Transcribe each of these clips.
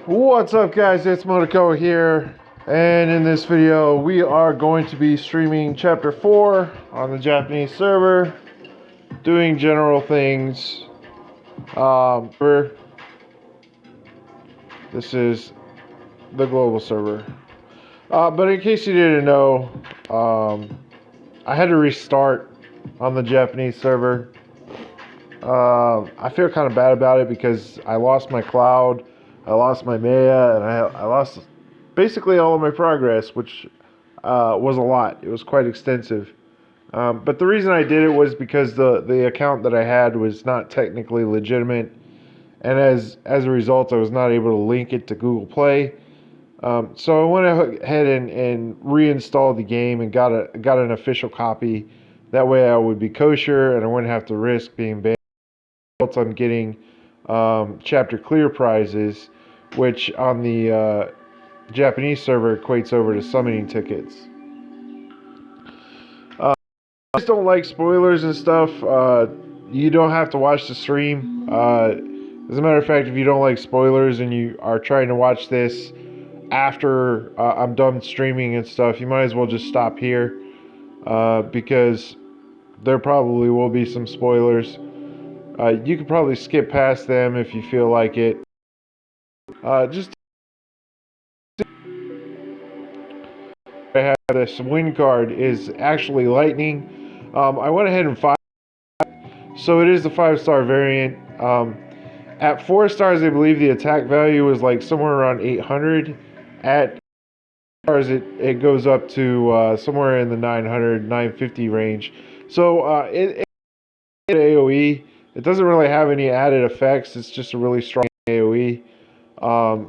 What's up, guys? It's Motoko here, and in this video we are going to be streaming chapter 4 on the Japanese server, doing general things. This is the global server, but in case you didn't know, I had to restart on the Japanese server. I feel kind of bad about it because I lost my cloud, I lost my Maya, and I lost basically all of my progress, which was a lot. It was quite extensive. But the reason I did it was because the account that I had was not technically legitimate, and as a result, I was not able to link it to Google Play. So I went ahead and reinstalled the game and got an official copy. That way, I would be kosher and I wouldn't have to risk being banned. On getting chapter clear prizes, which on the Japanese server equates over to summoning tickets. I just don't like spoilers and stuff. You don't have to watch the stream. As a matter of fact, if you don't like spoilers and you are trying to watch this after I'm done streaming and stuff, you might as well just stop here because there probably will be some spoilers. You could probably skip past them if you feel like it. Just I have this win card is actually lightning. I went ahead and so it is the 5-star variant. At 4 stars, I believe the attack value is like somewhere around 800. At stars, it goes up to somewhere in the 900, 950 range. So it's AOE. It doesn't really have any added effects. It's just a really strong AOE.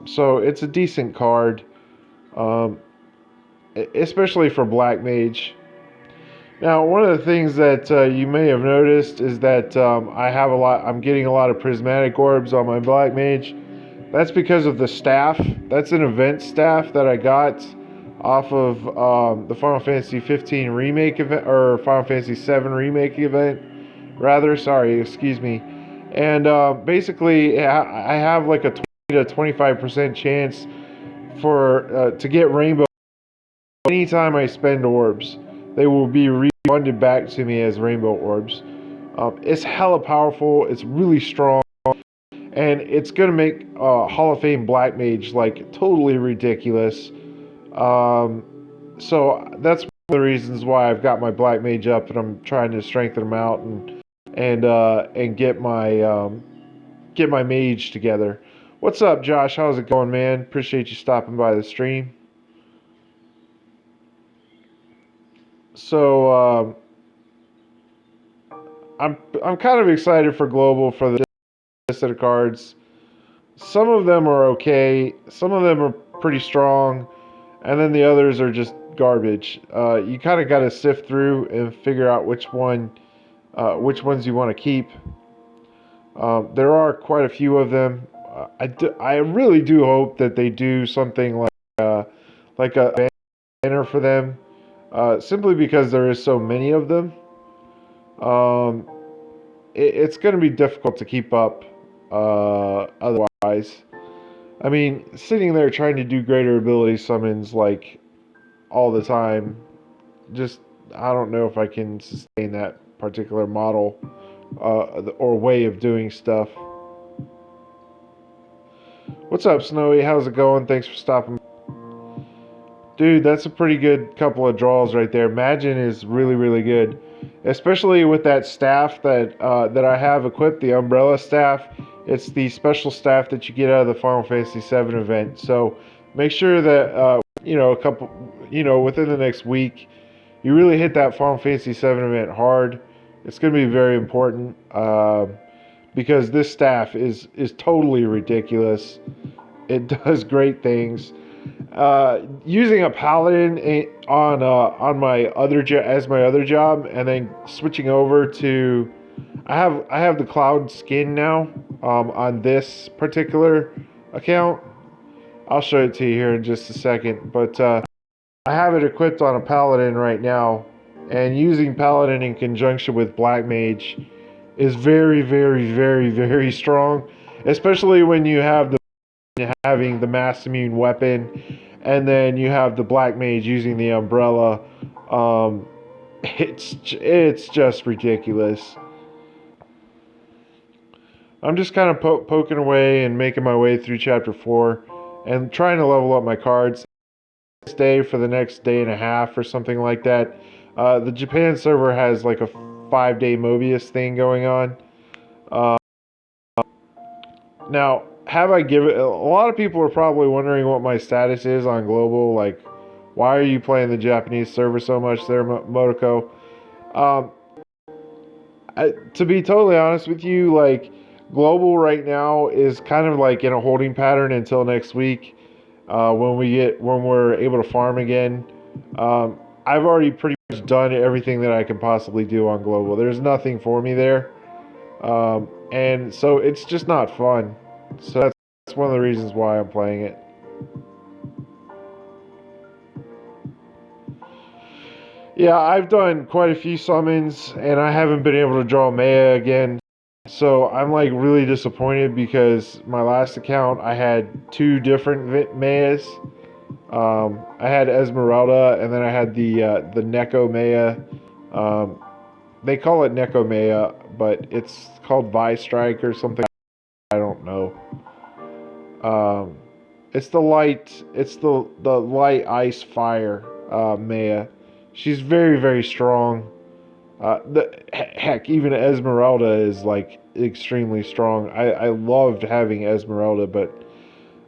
So it's a decent card, especially for Black Mage. Now, one of the things that you may have noticed is that I'm getting a lot of prismatic orbs on my Black Mage. That's because of the staff. That's an event staff that I got off of the Final Fantasy 15 remake event, or Final Fantasy 7 remake event, rather. Sorry, excuse me. And basically, I have like a 20 to 25% chance to get rainbow anytime I spend orbs. They will be refunded back to me as rainbow orbs. It's hella powerful. It's really strong, and it's gonna make Hall of Fame Black Mage like totally ridiculous. So that's one of the reasons why I've got my Black Mage up, and I'm trying to strengthen them out and get my mage together. What's up, Josh? How's it going, man? Appreciate you stopping by the stream. So I'm kind of excited for global for the set of cards. Some of them are okay. Some of them are pretty strong, and then the others are just garbage. You kind of got to sift through and figure out which ones you want to keep. There are quite a few of them. I really do hope that they do something like a banner for them, simply because there is so many of them. It's going to be difficult to keep up otherwise. I mean, sitting there trying to do greater ability summons like all the time, just I don't know if I can sustain that particular model or way of doing stuff. What's up, Snowy? How's it going? Thanks for stopping. Dude, that's a pretty good couple of draws right there. Magin is really, really good, especially with that staff that I have equipped, the Umbrella staff. It's the special staff that you get out of the Final Fantasy 7 event. So make sure that within the next week, you really hit that Final Fantasy 7 event hard. It's going to be very important because this staff is totally ridiculous. It does great things. Using a paladin on my other job, and then switching over to I have the cloud skin now on this particular account. I'll show it to you here in just a second, but I have it equipped on a paladin right now, and using paladin in conjunction with Black Mage is very, very, very, very strong, especially when you have the having the mass immune weapon, and then you have the black mage using the umbrella. Um, it's just ridiculous. I'm just kind of poking away and making my way through chapter 4 and trying to level up my cards. Day for the next day and a half or something like that. The Japan server has like a 5-day Mobius thing going on. Uh, Now, have I given... A lot of people are probably wondering what my status is on global. Like, why are you playing the Japanese server so much there, Motoko? Um, to be totally honest with you, like, global right now is kind of like in a holding pattern until next week, when we're able to farm again. I've already pretty much done everything that I can possibly do on global. There's nothing for me there, and so it's just not fun. So that's one of the reasons why I'm playing it. Yeah, I've done quite a few summons, and I haven't been able to draw Maya again. So I'm like really disappointed because my last account I had 2 different Mayas. I had Esmeralda, and then I had the Neko Maya. They call it Neko Maya, but it's called Vi Strike or something. I don't know. It's the light. It's the light ice fire Maya. She's very very strong. Heck, even Esmeralda is like extremely strong. I loved having Esmeralda, but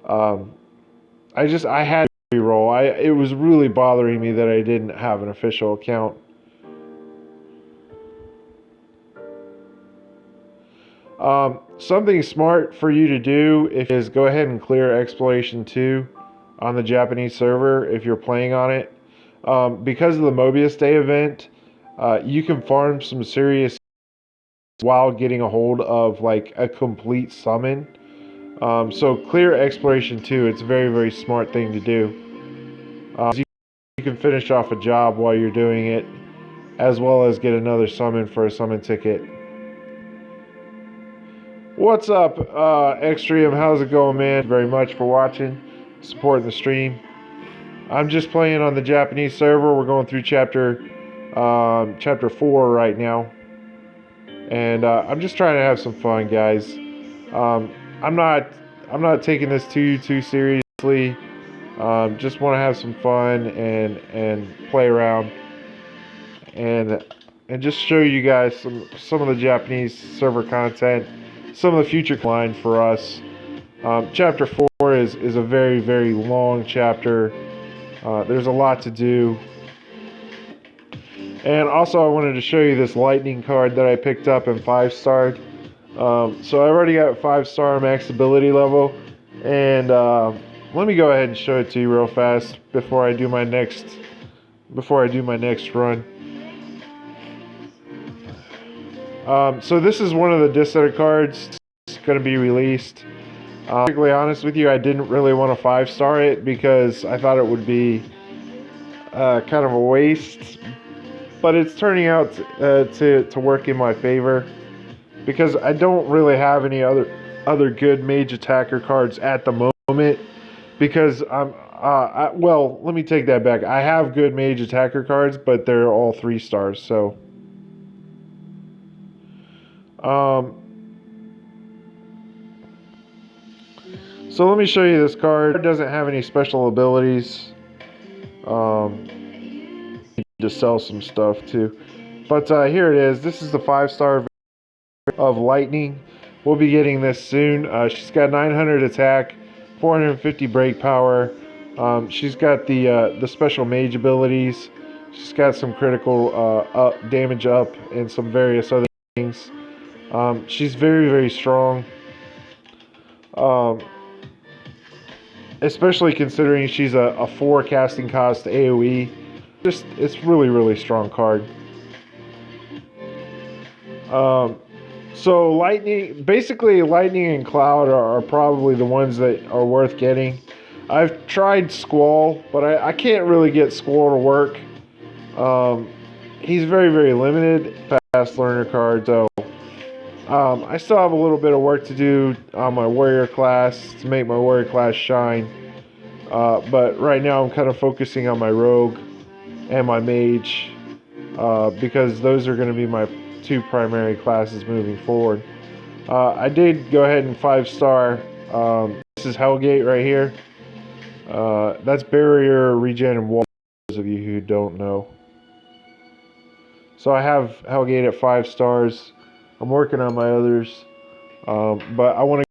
I had to reroll. It was really bothering me that I didn't have an official account. Something smart for you to do is go ahead and clear Exploration 2 on the Japanese server if you're playing on it. Because of the Mobius Day event, you can farm some serious while getting a hold of like a complete summon. So clear Exploration 2. It's a very, very smart thing to do. You can finish off a job while you're doing it, as well as get another summon for a summon ticket. What's up, Extreme? How's it going, man? Thank you very much for watching, supporting the stream. I'm just playing on the Japanese server. We're going through chapter 4 right now, and I'm just trying to have some fun, guys. I'm not taking this too seriously. Just want to have some fun and play around and just show you guys some of the Japanese server content, some of the future line for us. Chapter 4 is a very very long chapter. There's a lot to do. And also I wanted to show you this lightning card that I picked up in 5-starred. So I've already got 5-star max ability level, and let me go ahead and show it to you real fast before I do my next run. So this is one of the discard cards. It's going to be released. To be honest with you, I didn't really want to 5-star it because I thought it would be kind of a waste, but it's turning out to work in my favor because I don't really have any other good mage attacker cards at the moment. Because well, let me take that back. I have good mage attacker cards, but they're all 3 stars. So so let me show you this card. It doesn't have any special abilities. To sell some stuff too, but here it is. This is the 5-star of Lightning. We'll be getting this soon. She's got 900 attack, 450 break power. She's got the special mage abilities. She's got some critical damage up and some various other things. She's very very strong. Especially considering she's a 4 casting cost AoE. It's really really strong card. So basically lightning and cloud are probably the ones that are worth getting. I've tried Squall, but I can't really get Squall to work. He's very very limited. Fast learner card, so I still have a little bit of work to do on my warrior class to make my warrior class shine. But right now I'm kind of focusing on my rogue and my mage because those are going to be my two primary classes moving forward. I did go ahead and 5-star. This is Hellgate right here. That's barrier, regen, and wall. Those of you who don't know. So I have Hellgate at 5 stars. I'm working on my others, but I want to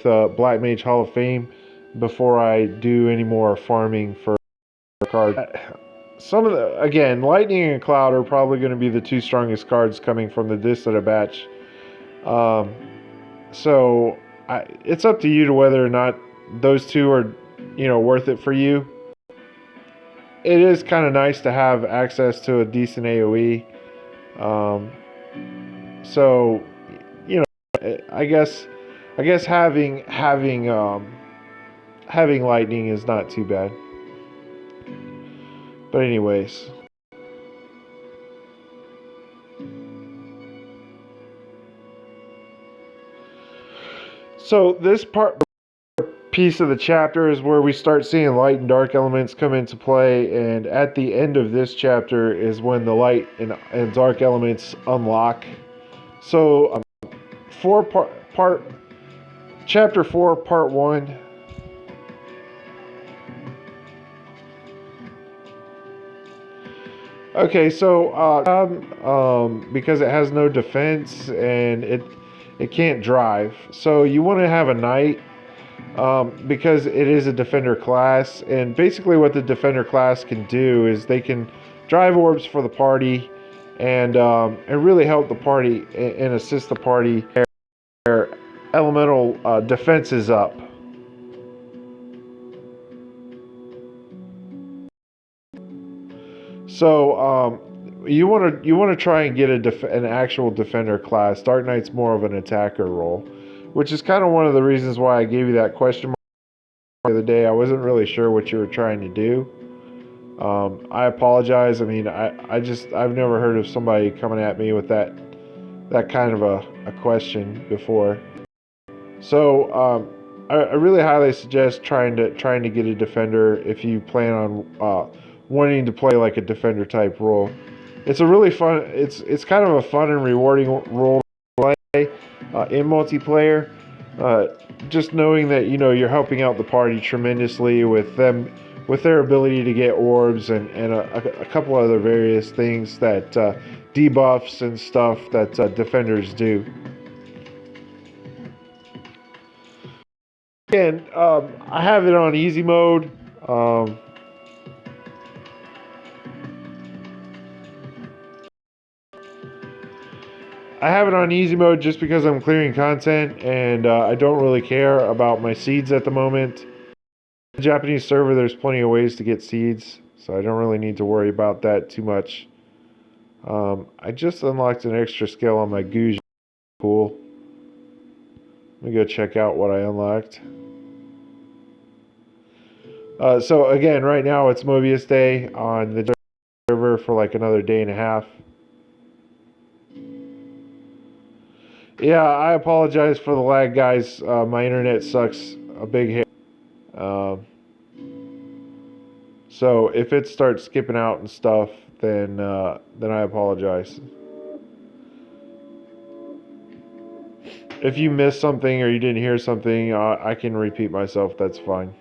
go with Black Mage Hall of Fame before I do any more farming for cards. Some of the, again, Lightning and Cloud are probably going to be the two strongest cards coming from the Dissident batch. So it's up to you to whether or not those two are, worth it for you. It is kind of nice to have access to a decent AOE. So, I guess having lightning is not too bad. But anyways. So this piece of the chapter is where we start seeing light and dark elements come into play, and at the end of this chapter is when the light and dark elements unlock. So chapter 4 part 1. Okay, so because it has no defense and it can't drive, so you want to have a knight. Because it is a defender class, and basically what the defender class can do is they can drive orbs for the party and really help the party and assist the party their elemental defenses up. So you want to try and get an actual defender class. Dark Knight's more of an attacker role, which is kind of one of the reasons why I gave you that question mark the other day. I wasn't really sure what you were trying to do. I apologize. I mean, I've never heard of somebody coming at me with that kind of a question before. So I really highly suggest trying to get a defender if you plan on wanting to play like a defender type role. It's a really fun. It's kind of a fun and rewarding role to play in multiplayer. Just knowing that you're helping out the party tremendously with their ability to get orbs and a couple other various things that debuffs and stuff that defenders do. Again, I have it on easy mode. I have it on easy mode just because I'm clearing content and I don't really care about my seeds at the moment. The Japanese server, there's plenty of ways to get seeds, so I don't really need to worry about that too much. I just unlocked an extra skill on my Gouge. Cool. Let me go check out what I unlocked. So again, right now it's Mobius Day on the server for like another day and a half. Yeah, I apologize for the lag, guys. My internet sucks a big hit. So if it starts skipping out and stuff, then I apologize. If you missed something or you didn't hear something, I can repeat myself. That's fine.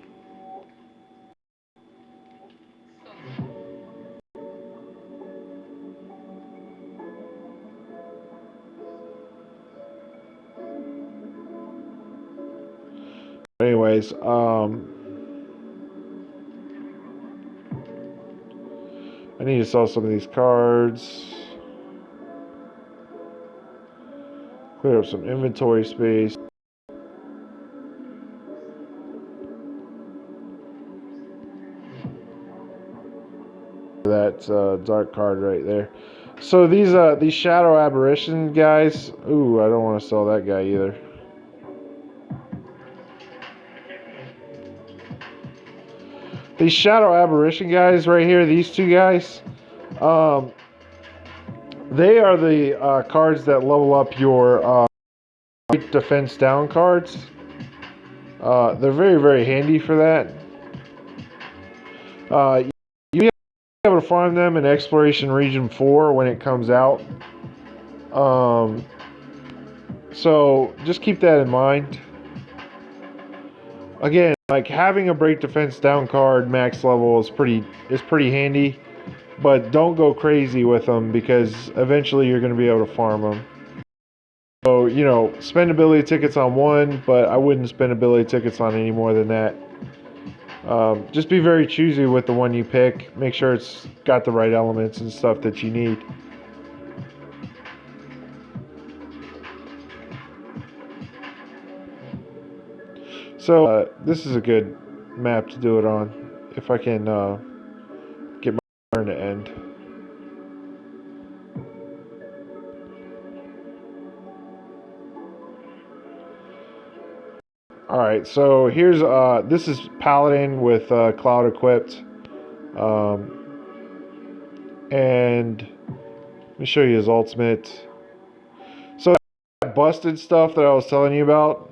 Anyways, I need to sell some of these cards. Clear up some inventory space. That dark card right there. So these shadow aberration guys. Ooh, I don't want to sell that guy either. These shadow aberration guys right here, these two guys, They are the cards that level up your defense down cards. They're very, very handy for that. You'll be able to farm them in Exploration Region 4 when it comes out. So just keep that in mind. Again, like having a break defense down card max level is pretty handy, but don't go crazy with them because eventually you're going to be able to farm them. So, spend ability tickets on one, but I wouldn't spend ability tickets on any more than that. Just be very choosy with the one you pick. Make sure it's got the right elements and stuff that you need. So, this is a good map to do it on. If I can get my turn to end. Alright, so here's, this is Paladin with Cloud equipped. And let me show you his ultimate. So that busted stuff that I was telling you about,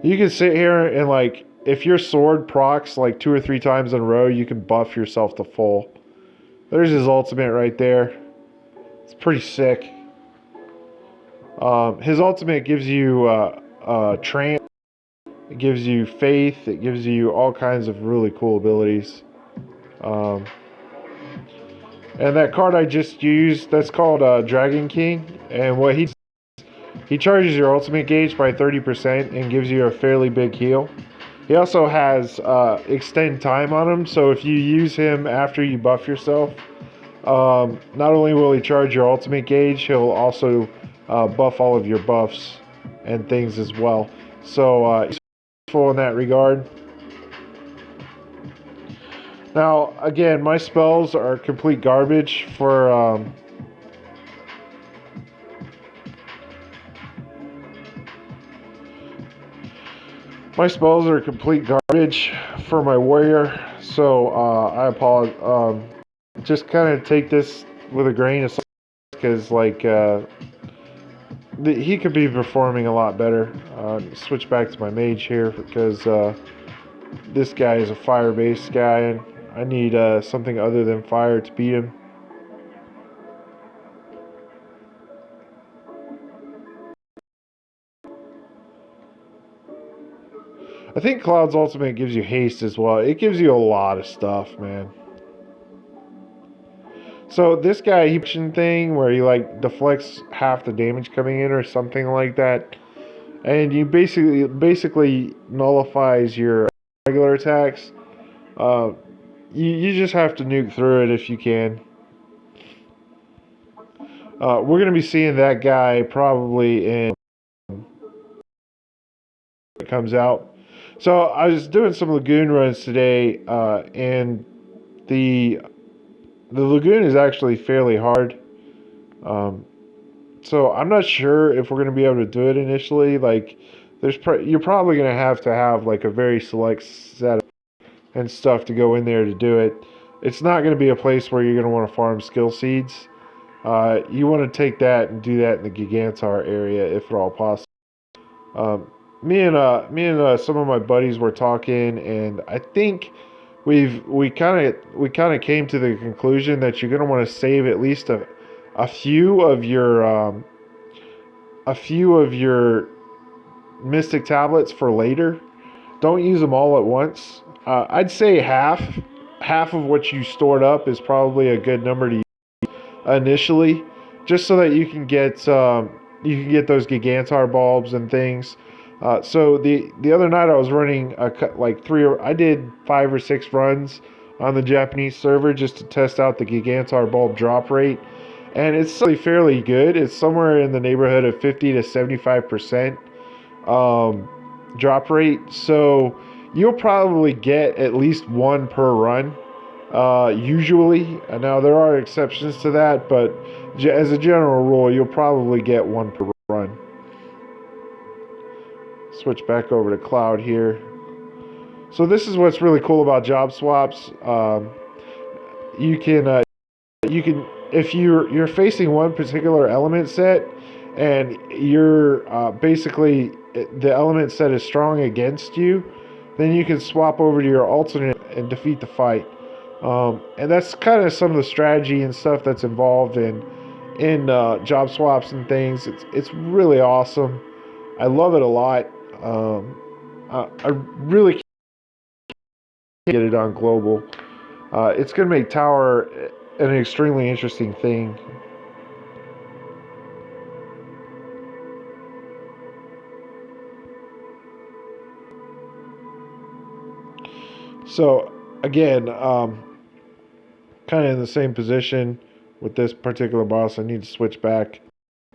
you can sit here and like, if your sword procs like 2 or 3 times in a row, you can buff yourself to full. There's his ultimate right there. It's pretty sick. His ultimate gives you trance, it gives you faith, it gives you all kinds of really cool abilities. And that card I just used, that's called Dragon King. And what he charges your ultimate gauge by 30% and gives you a fairly big heal. He also has extend time on him, so if you use him after you buff yourself, not only will he charge your ultimate gauge, he'll also buff all of your buffs and things as well. So he's useful in that regard. Now, again, my spells are complete garbage for my spells are complete garbage for my warrior, so I apologize. Just kind of take this with a grain of salt because, like, he could be performing a lot better. Switch back to my mage here because this guy is a fire-based guy, and I need something other than fire to beat him. I think Cloud's ultimate gives you haste as well. It gives you a lot of stuff, man. So this guy, he thing where he like deflects half the damage coming in or something like that, and you basically nullifies your regular attacks. You just have to nuke through it if you can. We're gonna be seeing that guy probably in it comes out. So I was doing some lagoon runs today, and the lagoon is actually fairly hard. So I'm not sure if we're going to be able to do it initially. Like, you're probably going to have like a very select set and stuff to go in there to do it. It's not going to be a place where you're going to want to farm skill seeds. You want to take that and do that in the Gigantar area if at all possible. Me and some of my buddies were talking, and I think we kind of came to the conclusion that you're going to want to save at least a few of your mystic tablets for later. Don't use them all at once. I'd say half of what you stored up is probably a good number to use initially, just so that you can get those Gigantar bulbs and things. So the other night I was running I did 5 or 6 runs on the Japanese server just to test out the Gigantar bulb drop rate, and it's fairly good. It's somewhere in the neighborhood of 50 to 75% drop rate. So you'll probably get at least one per run. Usually, now there are exceptions to that, but as a general rule, you'll probably get one per run. Switch back over to Cloud here. So this is what's really cool about job swaps. You can if you're facing one particular element set, and you're basically the element set is strong against you, then you can swap over to your alternate and defeat the fight. And that's kind of some of the strategy and stuff that's involved in job swaps and things. It's really awesome. I love it a lot. I really can't get it on global. It's going to make Tower an extremely interesting thing. So again, kind of in the same position with this particular boss. I need to switch back.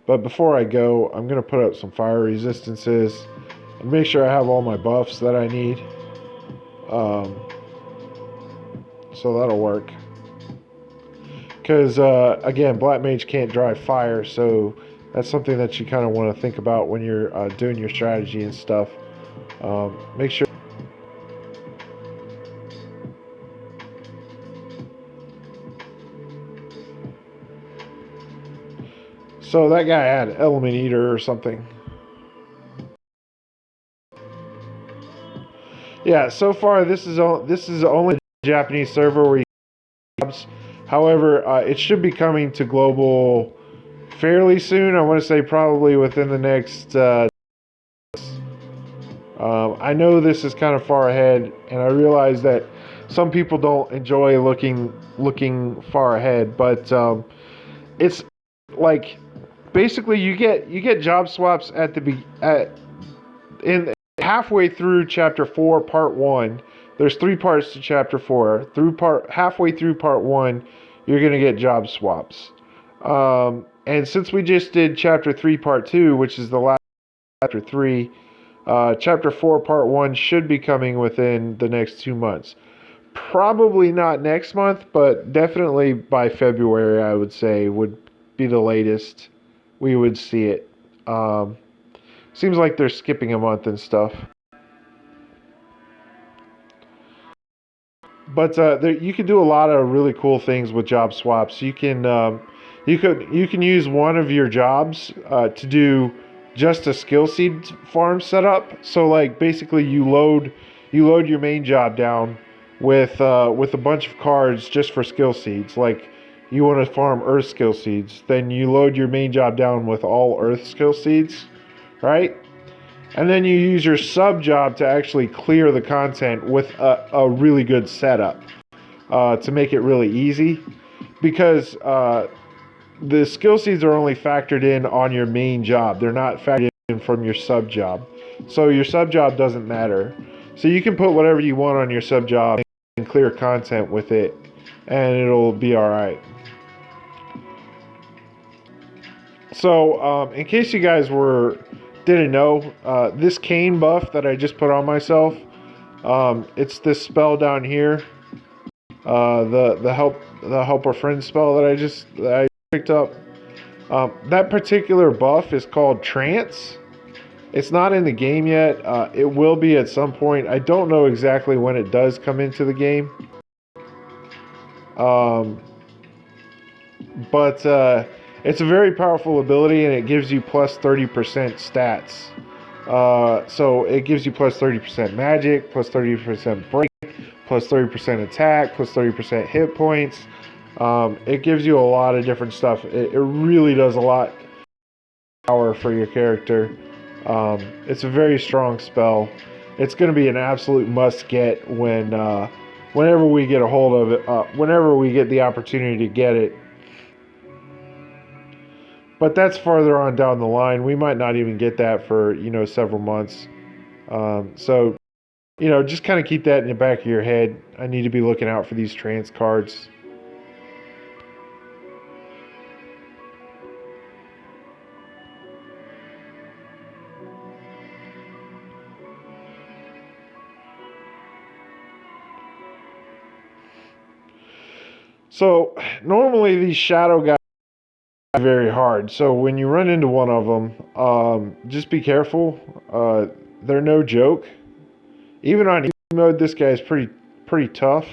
But before I go, I'm going to put up some fire resistances and make sure I have all my buffs that I need. So that'll work. Because, again, Black Mage can't drive fire, so that's something that you kind of want to think about when you're doing your strategy and stuff. Make sure. So that guy had Element Eater or something. Yeah, so far this is only a Japanese server where you can jobs. However, it should be coming to global fairly soon. I want to say probably within the next. I know this is kind of far ahead, and I realize that some people don't enjoy looking far ahead, but it's like basically you get job swaps in halfway through chapter 4 part 1. There's 3 parts to chapter 4. Halfway through part 1, you're going to get job swaps. And since we just did chapter 3 part 2, which is the last chapter 3, chapter 4 part 1 should be coming within the next 2 months. Probably not next month, but definitely by February, I would say, would be the latest we would see it. Seems like they're skipping a month and stuff. But you can do a lot of really cool things with job swaps. You can use one of your jobs to do just a skill seed farm setup. So like basically you load your main job down with a bunch of cards just for skill seeds. Like you want to farm earth skill seeds, then you load your main job down with all earth skill seeds, right? And then you use your sub job to actually clear the content with a really good setup to make it really easy, because the skill seeds are only factored in on your main job. They're not factored in from your sub job. So your sub job doesn't matter. So you can put whatever you want on your sub job and clear content with it, and it'll be all right. So in case you guys didn't know, this cane buff that I just put on myself, it's this spell down here, the help a friend spell that I picked up. That particular buff is called Trance. It's not in the game yet. It will be at some point. I don't know exactly when it does come into the game. But it's a very powerful ability, and it gives you plus 30% stats. So it gives you plus 30% magic, plus 30% break, plus 30% attack, plus 30% hit points. It gives you a lot of different stuff. It really does a lot of power for your character. It's a very strong spell. It's going to be an absolute must get whenever we get a hold of it, whenever we get the opportunity to get it. But that's farther on down the line. We might not even get that for, several months. So, just kind of keep that in the back of your head. I need to be looking out for these trance cards. So, normally these shadow guys are very hard. So, when you run into one of them, just be careful. They're no joke. Even on easy mode, this guy's pretty tough.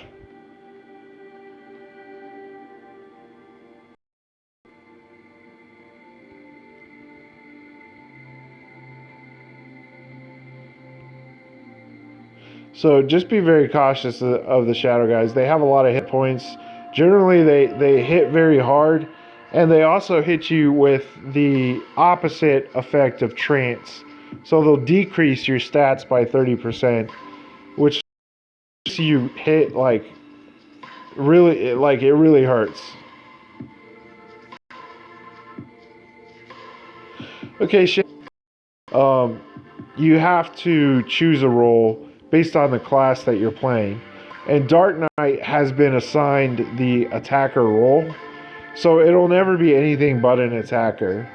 So just be very cautious of the shadow guys. They have a lot of hit points. Generally, they hit very hard, and they also hit you with the opposite effect of trance. So they'll decrease your stats by 30%, which you hit like really, like it really hurts. Okay, you have to choose a role based on the class that you're playing. And Dark Knight has been assigned the attacker role, so it'll never be anything but an attacker.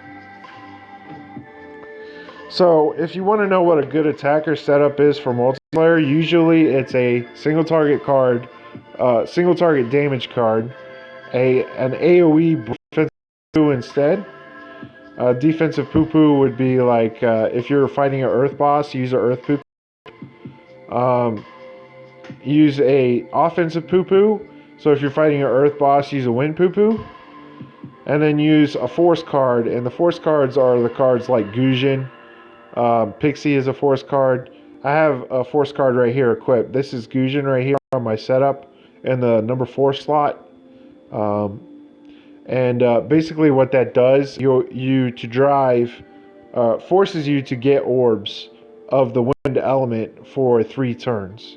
So if you want to know what a good attacker setup is for multiplayer, usually it's a single target card, single target damage card, an AoE defensive instead. Defensive poo-poo would be like if you're fighting an earth boss, use an earth poo-poo. Use a offensive poo-poo. So if you're fighting an earth boss, use a wind poo-poo. And then use a force card. And the force cards are the cards like Gujin. Pixie is a force card. I have a force card right here equipped. This is Gujin right here on my setup in the number 4 slot. Basically what that does, you to drive, forces you to get orbs of the wind element for 3 turns.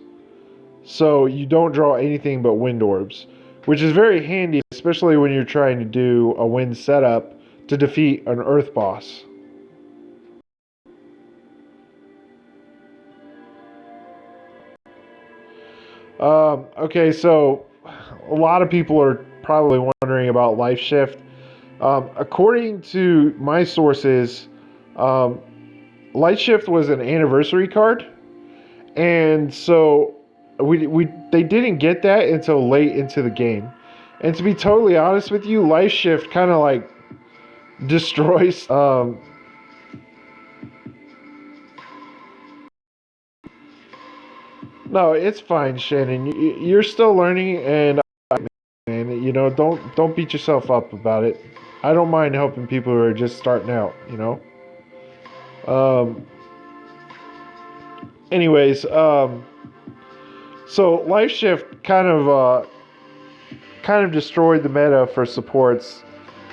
So you don't draw anything but wind orbs, which is very handy, especially when you're trying to do a wind setup to defeat an earth boss. Okay, so a lot of people are probably wondering about Life Shift. According to my sources, Light Shift was an anniversary card, and so they didn't get that until late into the game. And to be totally honest with you, Life Shift kind of like destroys. No, it's fine, Shannon. You're still learning, and you know, don't beat yourself up about it. I don't mind helping people who are just starting out. You know. Anyways, so Life Shift kind of destroyed the meta for supports.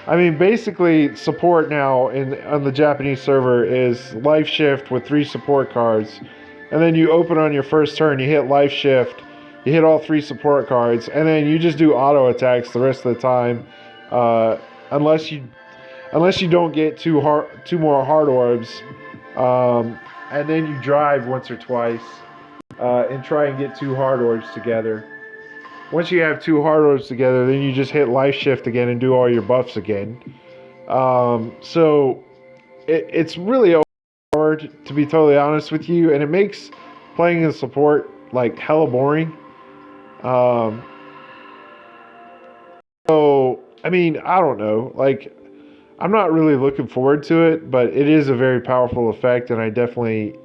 I mean, basically, support now on the Japanese server is Life Shift with 3 support cards, and then you open on your first turn, you hit Life Shift, you hit all 3 support cards, and then you just do auto attacks the rest of the time, unless you don't get 2 more hard orbs, and then you drive once or twice and try and get 2 hard orbs together. Once you have 2 hard orbs together, then you just hit Life Shift again and do all your buffs again. So it's really hard, to be totally honest with you, and it makes playing in support like hella boring. So I mean, I don't know, like I'm not really looking forward to it, but it is a very powerful effect, and I definitely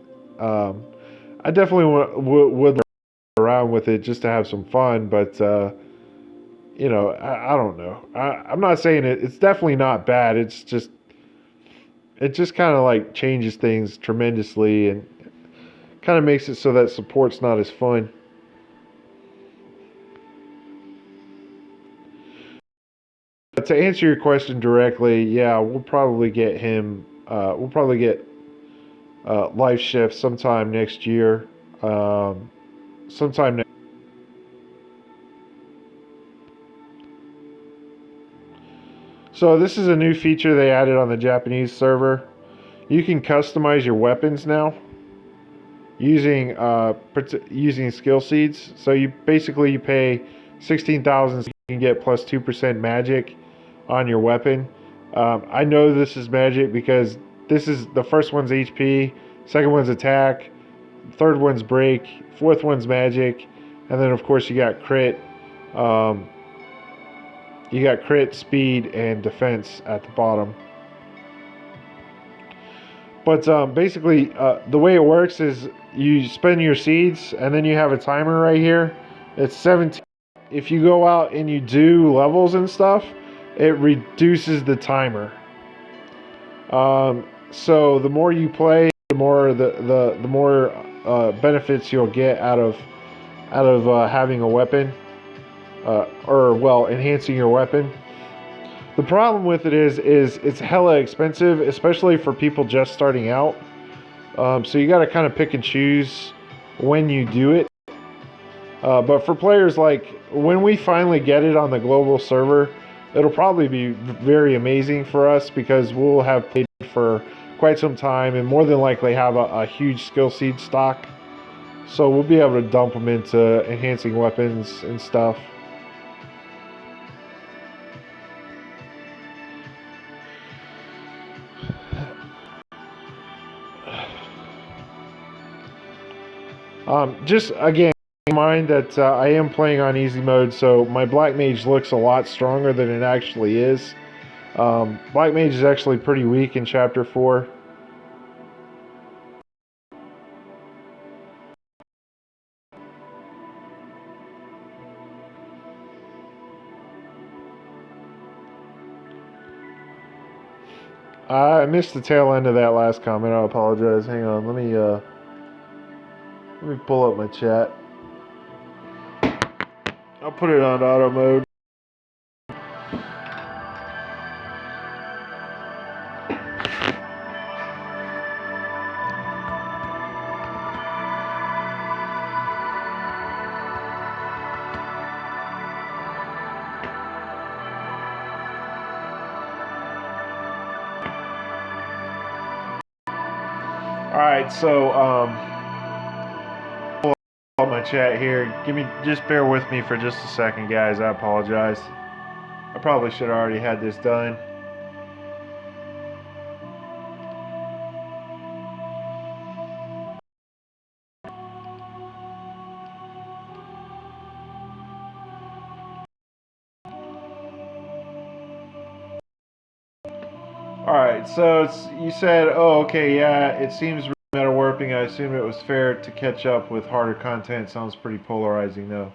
would around with it just to have some fun. But you know, I don't know. I'm not saying it's definitely not bad. It just kind of like changes things tremendously and kind of makes it so that support's not as fun. But to answer your question directly, yeah, we'll probably get him. We'll probably get Life Shift sometime next year. Sometime next. So this is a new feature they added on the Japanese server. You can customize your weapons now using skill seeds. So you pay 16,000 so you can get plus 2% magic on your weapon. I know this is magic because this is the first one's HP, second one's attack, third one's break, fourth one's magic, and then of course you got crit. You got crit, speed, and defense at the bottom. But basically, the way it works is you spend your seeds, and then you have a timer right here. It's 17. If you go out and you do levels and stuff, it reduces the timer. So the more you play, the more benefits you'll get out of having a weapon, or well, enhancing your weapon. The problem with it is it's hella expensive, especially for people just starting out. So you got to kind of pick and choose when you do it. But for players, like when we finally get it on the global server, it'll probably be very amazing for us because we'll have played for quite some time and more than likely have a huge skill seed stock. So we'll be able to dump them into enhancing weapons and stuff. Just again, keep in mind that I am playing on easy mode, so my Black Mage looks a lot stronger than it actually is. Black Mage is actually pretty weak in Chapter 4. I missed the tail end of that last comment. I apologize. Hang on. Let me pull up my chat. I'll put it on auto mode. Alright, so pull up my chat here. Just bear with me for just a second, guys. I apologize. I probably should have already had this done. Alright, so you said, oh, okay, yeah, it seems meta warping. I assume it was fair to catch up with harder content. Sounds pretty polarizing, though.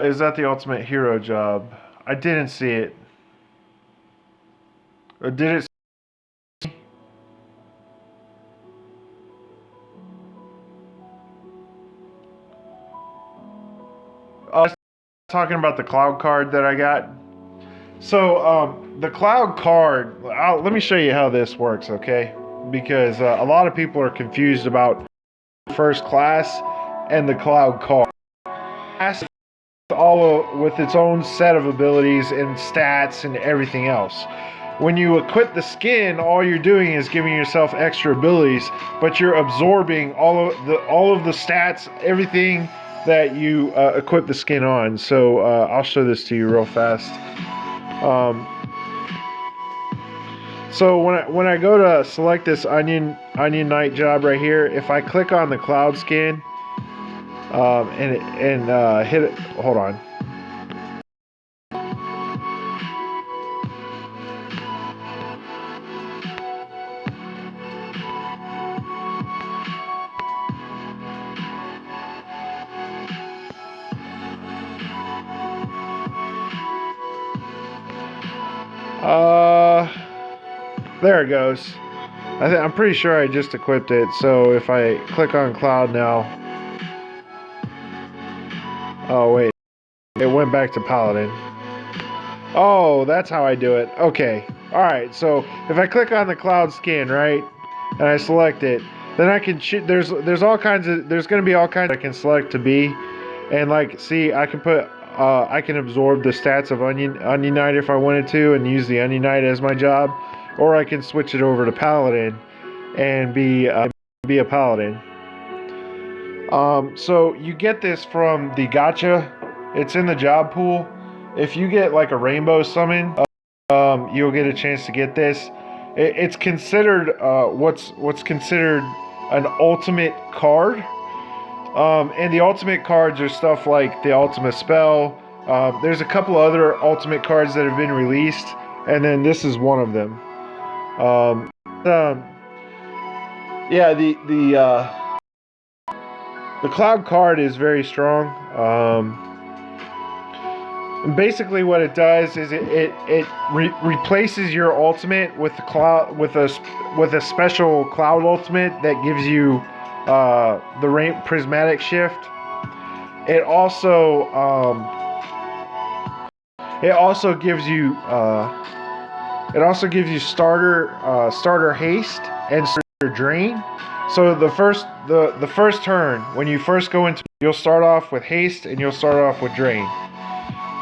Is that the ultimate hero job? I didn't see it. Or did it? I was talking about the cloud card that I got. So, the cloud card, let me show you how this works, okay? Because a lot of people are confused about first class and the cloud card. All with its own set of abilities and stats and everything else. When you equip the skin, all you're doing is giving yourself extra abilities, but you're absorbing all of the stats, everything that you equip the skin on. So I'll show this to you real fast. So when I go to select this onion knight job right here, if I click on the cloud skin and hit it, hold on. There it goes. I'm pretty sure I just equipped it. So if I click on cloud now, oh wait, it went back to paladin. Oh, that's how I do it. Okay. All right. So if I click on the cloud skin, right, and I select it, then I can there's going to be all kinds I can select to be, and like see I can put I can absorb the stats of onion knight if I wanted to and use the onion knight as my job, or I can switch it over to paladin and be a paladin. So you get this from the gacha. It's in the job pool. If you get like a rainbow summon, you'll get a chance to get this. It's considered what's considered an ultimate card. And the ultimate cards are stuff like the ultimate spell. There's a couple other ultimate cards that have been released, and then this is one of them. Yeah, the cloud card is very strong. Basically, what it does is replaces your ultimate with the cloud with a special cloud ultimate that gives you the prismatic shift. It also it also gives you starter haste and starter drain. So the first turn when you first go into, you'll start off with haste and you'll start off with drain.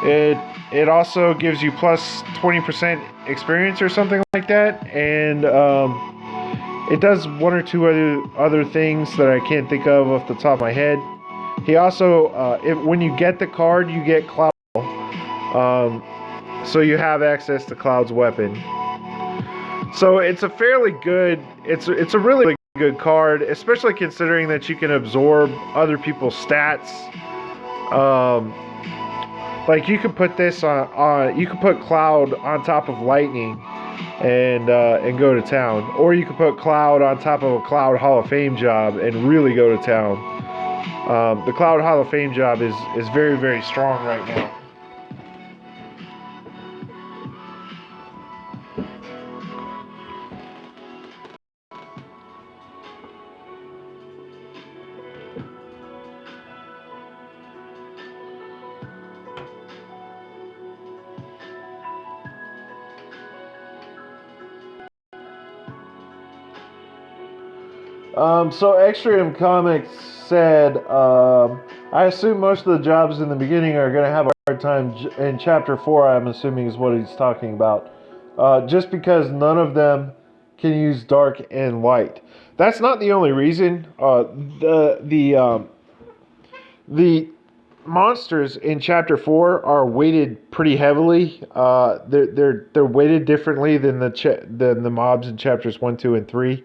It also gives you plus 20% experience or something like that, and it does one or two other things that I can't think of off the top of my head. He also, when you get the card, you get Cloud, so you have access to Cloud's weapon. So it's a fairly good, it's a really good card, especially considering that you can absorb other people's stats. Like you could put this on you could put Cloud on top of Lightning and go to town, or you could put Cloud on top of a Cloud Hall of Fame job and really go to town. The Cloud Hall of Fame job is very, very strong right now. So Extreme Comics said, I assume most of the jobs in the beginning are going to have a hard time in Chapter 4, I'm assuming is what he's talking about. Just because none of them can use dark and light. That's not the only reason. The monsters in Chapter 4 are weighted pretty heavily. They're weighted differently than the mobs in Chapters 1, 2, and 3.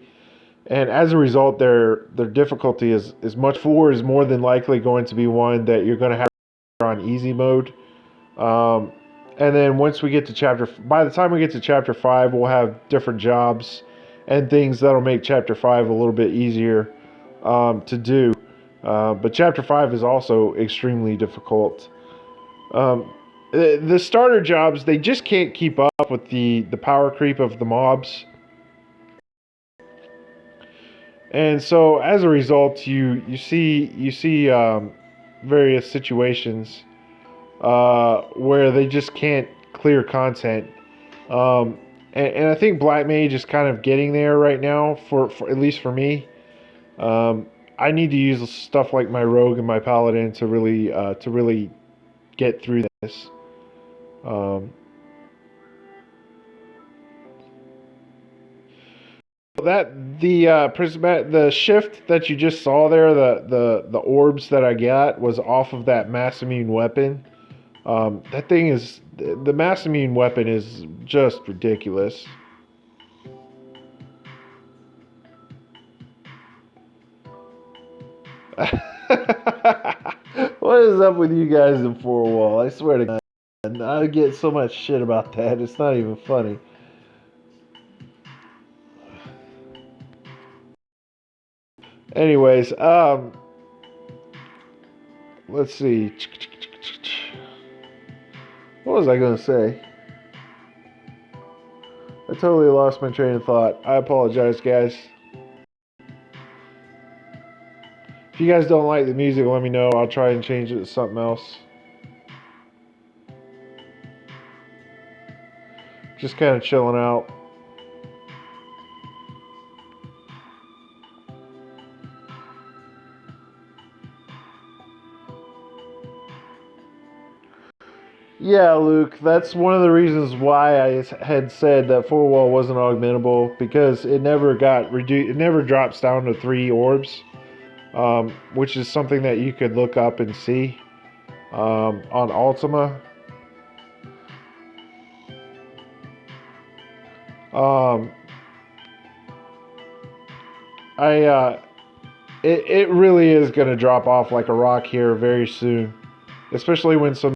And as a result, their difficulty is much. 4 is more than likely going to be one that you're going to have on easy mode. And then once we get to by the time we get to Chapter 5, we'll have different jobs and things that'll make Chapter 5 a little bit easier to do. But Chapter 5 is also extremely difficult. The starter jobs, they just can't keep up with the power creep of the mobs. And so, as a result, you see various situations where they just can't clear content. And I think Black Mage is kind of getting there right now. For at least for me, I need to use stuff like my Rogue and my Paladin to really get through this. That the shift that you just saw there, the orbs that I got was off of that mass immune weapon. That thing is the mass immune weapon is just ridiculous. What is up with you guys in 4-wall? I swear to God, I get so much shit about that. It's not even funny. Anyways, let's see. What was I going to say? I totally lost my train of thought. I apologize, guys. If you guys don't like the music, let me know. I'll try and change it to something else. Just kind of chilling out. Yeah, Luke, that's one of the reasons why I had said that 4-wall wasn't augmentable, because it never got reduced. It never drops down to 3 orbs, which is something that you could look up and see on Ultima. It really is going to drop off like a rock here very soon, especially when some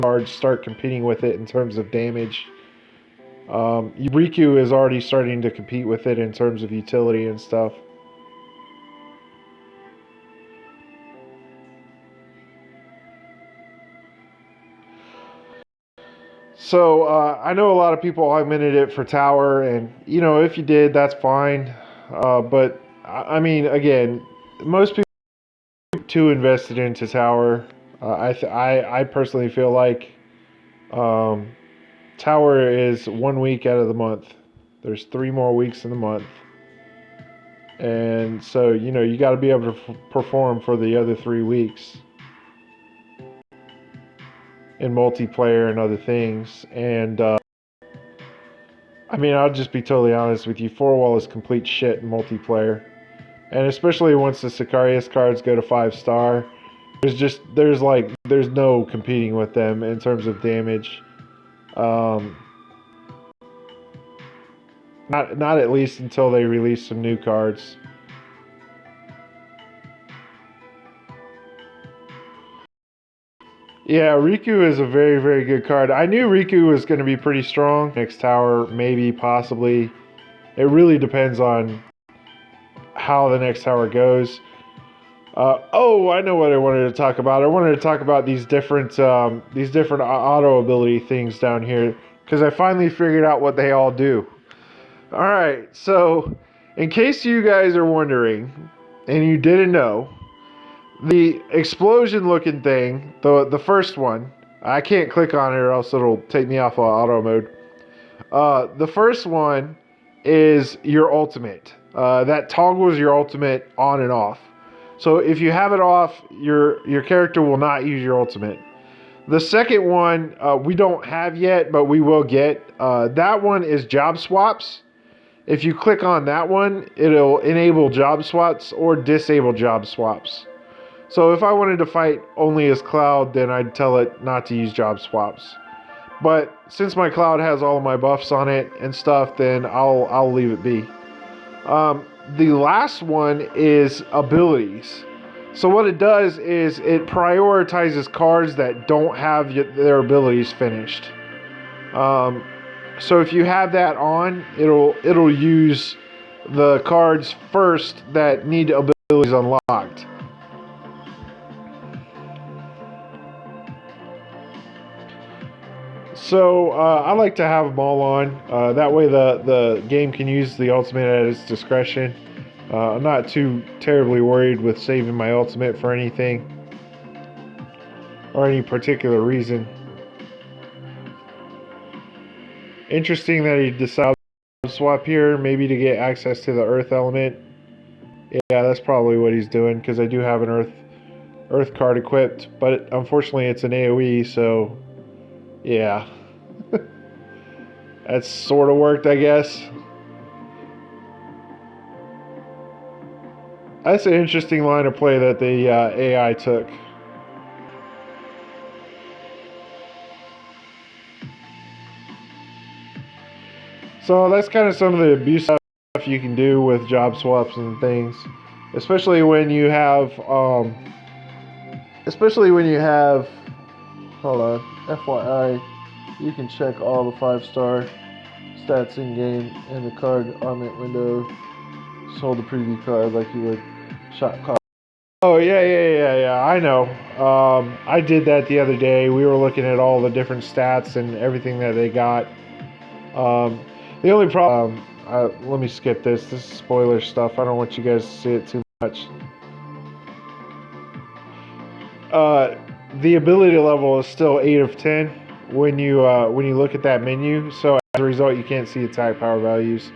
cards start competing with it in terms of damage. Riku is already starting to compete with it in terms of utility and stuff. So I know a lot of people augmented it for tower, and if you did, that's fine. But I mean, again, most people are too invested into tower. I personally feel like um, tower is 1 week out of the month. There's 3 more weeks in the month, and so you got to be able to perform for the other 3 weeks in multiplayer and other things. And I mean, I'll just be totally honest with you. 4-wall is complete shit in multiplayer. And especially once the Sicarius cards go to 5-star, there's no competing with them in terms of damage. Um, not at least until they release some new cards. Yeah, Riku is a very, very good card. I knew Riku was going to be pretty strong. Next tower, maybe, possibly. It really depends on how the next tower goes. Oh, I know what I wanted to talk about. I wanted to talk about these different auto ability things down here because I finally figured out what they all do. All right, so in case you guys are wondering and you didn't know, the explosion-looking thing, the first one, I can't click on it or else it'll take me off of auto mode. The first one is your ultimate. That toggles your ultimate on and off. So if you have it off, your character will not use your ultimate. The second one we don't have yet, but we will get. That one is job swaps. If you click on that one, it'll enable job swaps or disable job swaps. So if I wanted to fight only as Cloud, then I'd tell it not to use job swaps. But since my Cloud has all of my buffs on it and stuff, then I'll leave it be. The last one is abilities. So what it does is it prioritizes cards that don't have their abilities finished. So if you have that on, it'll use the cards first that need abilities unlocked. So I like to have them all on. That way the game can use the ultimate at its discretion. I'm not too terribly worried with saving my ultimate for anything or any particular reason. Interesting that he decided to swap here, maybe to get access to the earth element. Yeah, that's probably what he's doing because I do have an earth card equipped, but unfortunately it's an AoE, so yeah. That's sort of worked, I guess. That's an interesting line of play that the AI took. So that's kind of some of the abuse stuff you can do with job swaps and things, especially when you have, hold on, FYI, you can check all the 5-star stats in game in the card augment window. Just hold the preview card like you would shot card. Oh yeah. I know. I did that the other day. We were looking at all the different stats and everything that they got. The only problem. Let me skip this. This is spoiler stuff. I don't want you guys to see it too much. The ability level is still 8 of 10 when you look at that menu. So as a result, you can't see attack power values.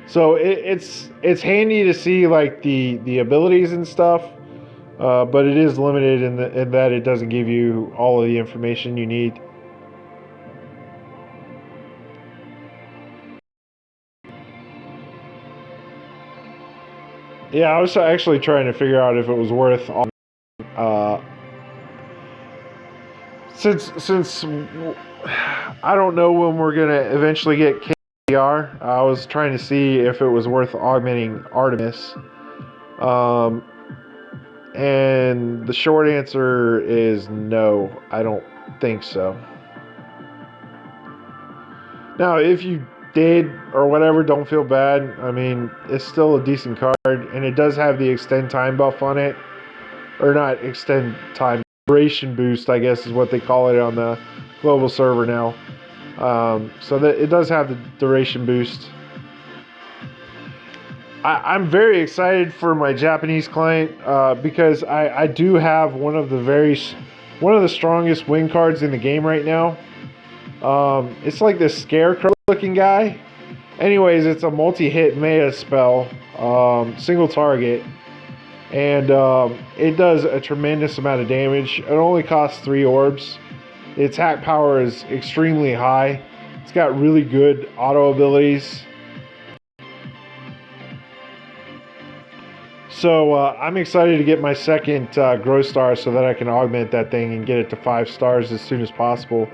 So it's handy to see like the abilities and stuff, but it is limited in that it doesn't give you all of the information you need. Yeah, I was actually trying to figure out if it was worth. Since I don't know when we're gonna eventually get KR, I was trying to see if it was worth augmenting Artemis. And the short answer is no, I don't think so. Now, if you did or whatever, don't feel bad. I mean, it's still a decent card, and it does have the extend time buff on it. Or not extend time, duration boost, I guess is what they call it on the global server now. So that it does have the duration boost. I'm very excited for my Japanese client because I do have one of the strongest wing cards in the game right now. It's like this scarecrow looking guy. Anyways, it's a multi-hit meta spell, single target, and it does a tremendous amount of damage. It only costs 3 orbs. Its attack power is extremely high. It's got really good auto abilities. So I'm excited to get my second Grow Star so that I can augment that thing and get it to 5 stars as soon as possible.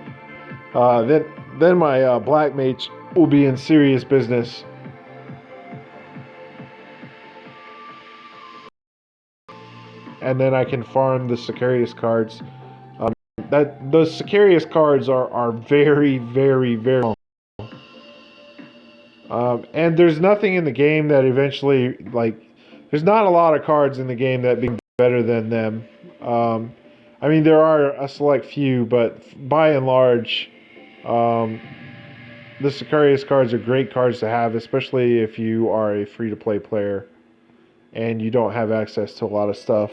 Then my Black Mage will be in serious business. And then I can farm the Sicarius cards. Those Sicarius cards are very, very, very long. And there's nothing in the game that eventually, like, there's not a lot of cards in the game that be better than them. I mean, there are a select few, but by and large, the Sicarius cards are great cards to have, especially if you are a free-to-play player and you don't have access to a lot of stuff.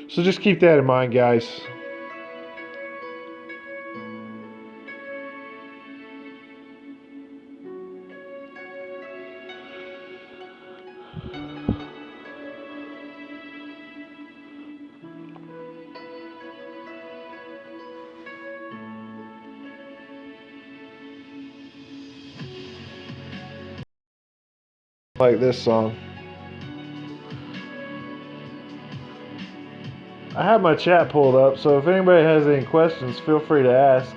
So just keep that in mind, guys. Like this song. I have my chat pulled up, so if anybody has any questions, feel free to ask.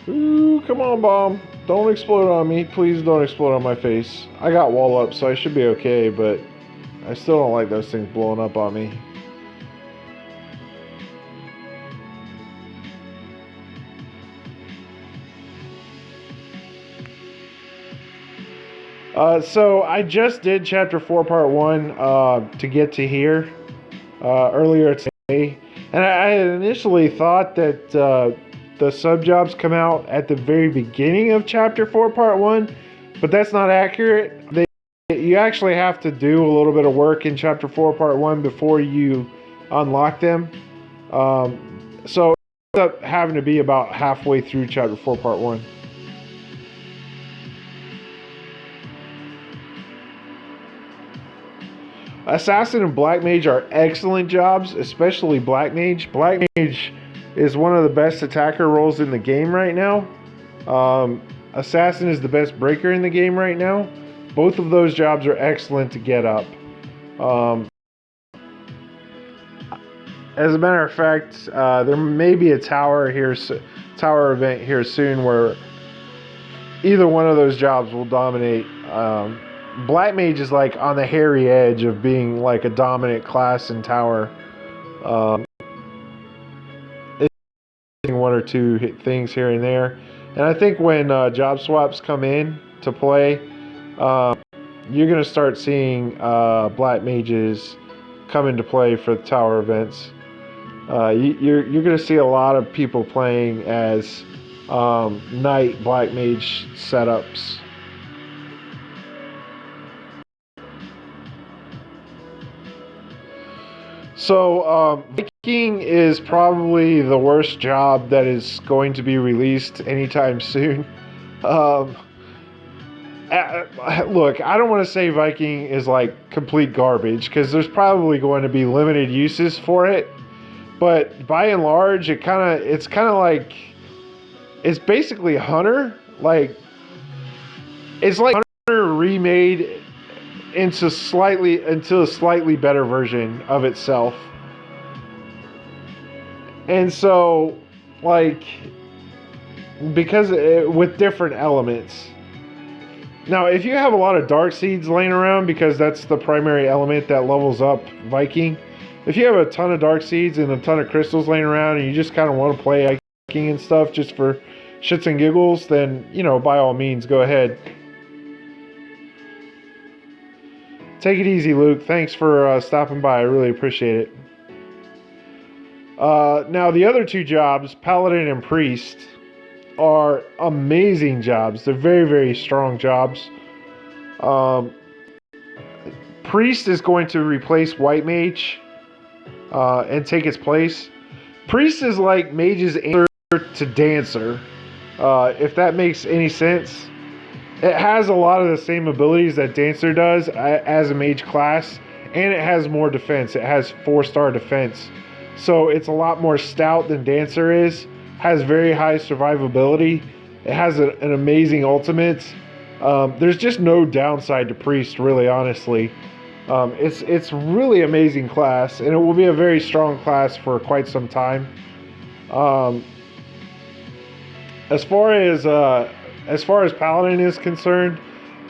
Ooh, come on, bomb. Don't explode on me. Please don't explode on my face. I got wall up, so I should be okay, but I still don't like those things blowing up on me. So I just did Chapter 4, Part 1 to get to here earlier today. And I had initially thought that the sub-jobs come out at the very beginning of Chapter 4, Part 1, but that's not accurate. You actually have to do a little bit of work in Chapter 4, Part 1 before you unlock them. So it ends up having to be about halfway through Chapter 4, Part 1. Assassin and Black Mage are excellent jobs, especially Black Mage. Black Mage is one of the best attacker roles in the game right now. Assassin is the best breaker in the game right now. Both of those jobs are excellent to get up. As a matter of fact, there may be a tower event here soon where either one of those jobs will dominate. Black Mage is like on the hairy edge of being like a dominant class in tower. It's one or two things here and there, and I think when job swaps come in to play, you're gonna start seeing Black Mages come into play for the tower events. You're gonna see a lot of people playing as Knight Black Mage setups. So, Viking is probably the worst job that is going to be released anytime soon. Look, I don't want to say Viking is like complete garbage because there's probably going to be limited uses for it. But by and large, it's kind of like it's basically Hunter. Like it's like Hunter remade into a slightly better version of itself. And so, like, because with different elements. Now, if you have a lot of dark seeds laying around, because that's the primary element that levels up Viking, if you have a ton of dark seeds and a ton of crystals laying around and you just kind of want to play Viking and stuff just for shits and giggles, then, by all means, go ahead. Take it easy, Luke. Thanks for stopping by. I really appreciate it. Now, the other two jobs, Paladin and Priest, are amazing jobs. They're very, very strong jobs. Priest is going to replace White Mage and take its place. Priest is like Mage's answer to Dancer, if that makes any sense. It has a lot of the same abilities that Dancer does as a Mage class, and it has more defense. It has 4-star defense. So it's a lot more stout than Dancer is. Has very high survivability. It has an amazing ultimate. There's just no downside to Priest, really, honestly. It's really amazing class, and it will be a very strong class for quite some time. As far as Paladin is concerned,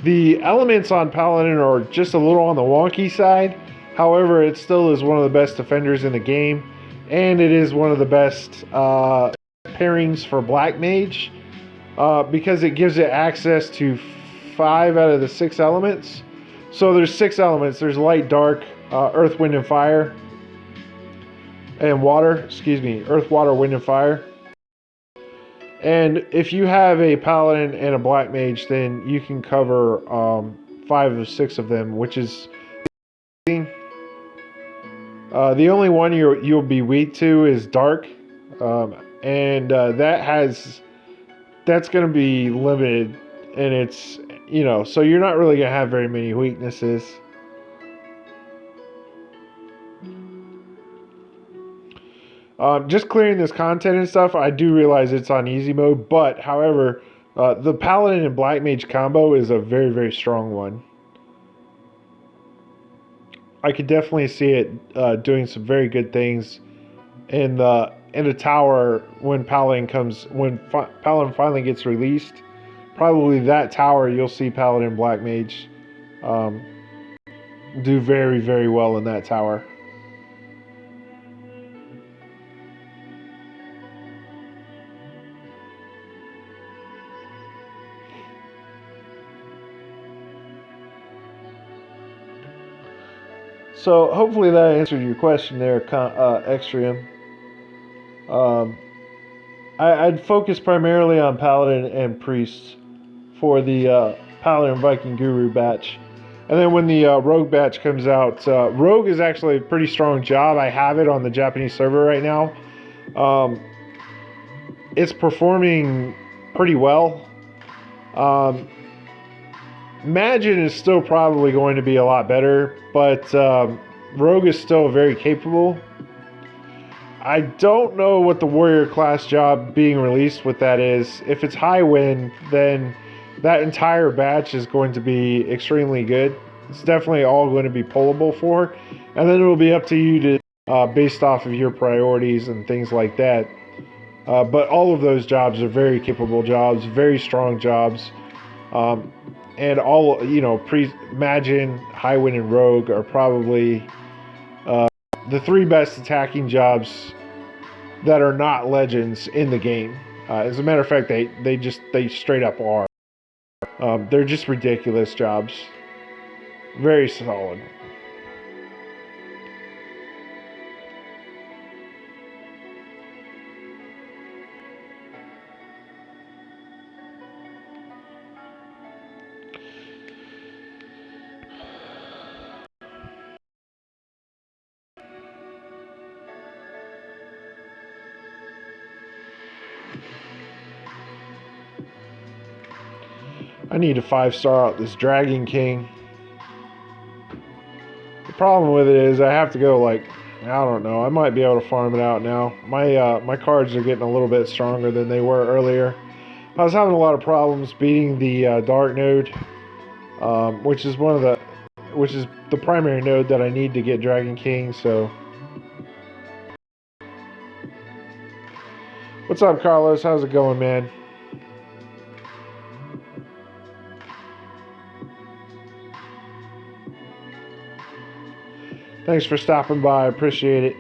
the elements on Paladin are just a little on the wonky side. However, it still is one of the best defenders in the game, and it is one of the best pairings for Black Mage, because it gives it access to 5 out of the 6 elements. So there's 6 elements. There's light, dark, earth, wind, and fire. And water. Earth, water, wind, and fire. And if you have a Paladin and a Black Mage, then you can cover 5 of 6 of them, which is the only one you'll be weak to is dark. And that's going to be limited, and it's, so you're not really going to have very many weaknesses. Just clearing this content and stuff, I do realize it's on easy mode, but however, the Paladin and Black Mage combo is a very, very strong one. I could definitely see it doing some very good things in the tower when Paladin finally gets released. Probably that tower, you'll see Paladin Black Mage do very, very well in that tower. So hopefully that answered your question there, Extrium. I'd focus primarily on Paladin and Priest for the Paladin Viking Guru batch. And then when the Rogue batch comes out, Rogue is actually a pretty strong job. I have it on the Japanese server right now. It's performing pretty well. Magin is still probably going to be a lot better, but Rogue is still very capable. I don't know what the warrior class job being released with that is. If it's high wind, then that entire batch is going to be extremely good. It's definitely all going to be pullable for, and then it will be up to you to based off of your priorities and things like that. But all of those jobs are very capable jobs, very strong jobs. And all, Magin, High Wind, and Rogue are probably the 3 best attacking jobs that are not legends in the game. As a matter of fact, they straight up are. They're just ridiculous jobs. Very solid. I need to 5-star out this Dragon King. The problem with it is I have to go I don't know. I might be able to farm it out now. My cards are getting a little bit stronger than they were earlier. I was having a lot of problems beating the Dark node, which is the primary node that I need to get Dragon King. So What's up, Carlos? How's it going, man? Thanks for stopping by. I appreciate it.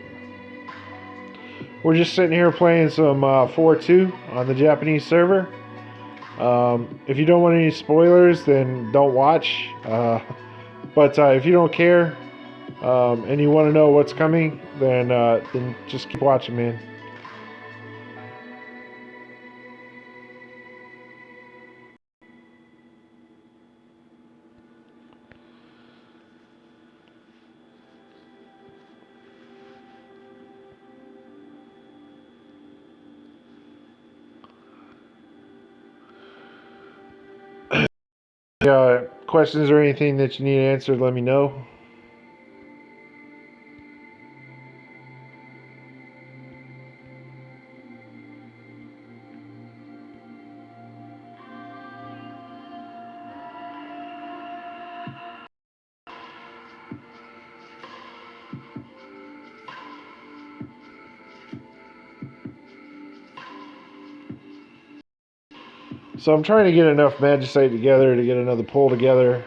We're just sitting here playing some 4-2 on the Japanese server. If you don't want any spoilers, then don't watch. But if you don't care and you want to know what's coming, then just keep watching, man. Questions or anything that you need answered, let me know. So I'm trying to get enough Magicite together to get another pull together.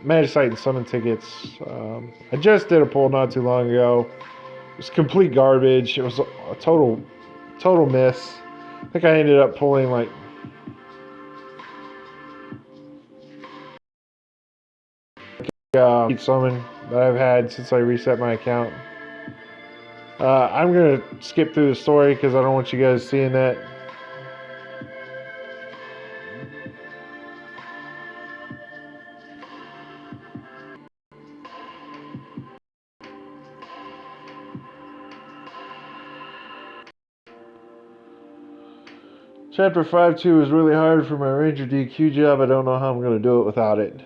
Magicite and summon tickets. I just did a pull not too long ago. It was complete garbage. It was a total miss. I think I ended up pulling like summon that I've had since I reset my account. I'm gonna skip through the story because I don't want you guys seeing that. Chapter 5-2 is really hard for my Ranger DQ job. I don't know how I'm going to do it without it.